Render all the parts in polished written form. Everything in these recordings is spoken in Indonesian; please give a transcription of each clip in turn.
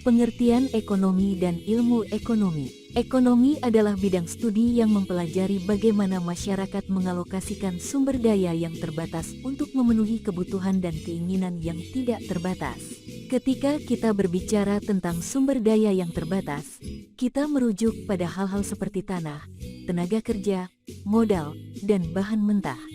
Pengertian ekonomi dan ilmu ekonomi. Ekonomi adalah bidang studi yang mempelajari bagaimana masyarakat mengalokasikan sumber daya yang terbatas untuk memenuhi kebutuhan dan keinginan yang tidak terbatas. Ketika kita berbicara tentang sumber daya yang terbatas, kita merujuk pada hal-hal seperti tanah, tenaga kerja, modal, dan bahan mentah.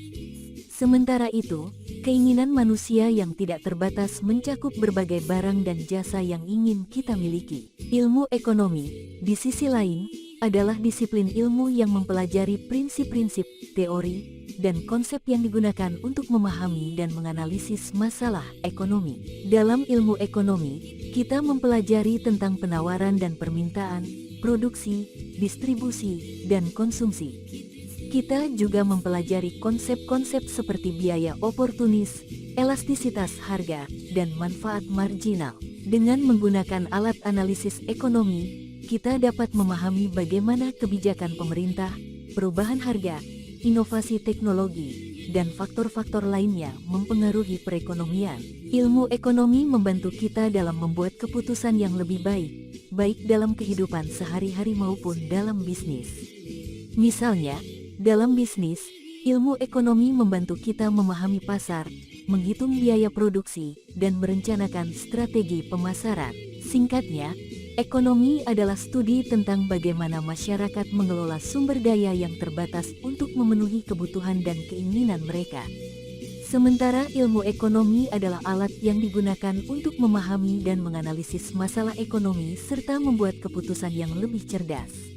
Sementara itu, keinginan manusia yang tidak terbatas mencakup berbagai barang dan jasa yang ingin kita miliki. Ilmu ekonomi, di sisi lain, adalah disiplin ilmu yang mempelajari prinsip-prinsip, teori, dan konsep yang digunakan untuk memahami dan menganalisis masalah ekonomi. Dalam ilmu ekonomi, kita mempelajari tentang penawaran dan permintaan, produksi, distribusi, dan konsumsi. Kita juga mempelajari konsep-konsep seperti biaya oportunis, elastisitas harga, dan manfaat marginal. Dengan menggunakan alat analisis ekonomi, kita dapat memahami bagaimana kebijakan pemerintah, perubahan harga, inovasi teknologi, dan faktor-faktor lainnya mempengaruhi perekonomian. Ilmu ekonomi membantu kita dalam membuat keputusan yang lebih baik, baik dalam kehidupan sehari-hari maupun dalam bisnis. Misalnya, dalam bisnis, ilmu ekonomi membantu kita memahami pasar, menghitung biaya produksi, dan merencanakan strategi pemasaran. Singkatnya, ekonomi adalah studi tentang bagaimana masyarakat mengelola sumber daya yang terbatas untuk memenuhi kebutuhan dan keinginan mereka. Sementara ilmu ekonomi adalah alat yang digunakan untuk memahami dan menganalisis masalah ekonomi serta membuat keputusan yang lebih cerdas.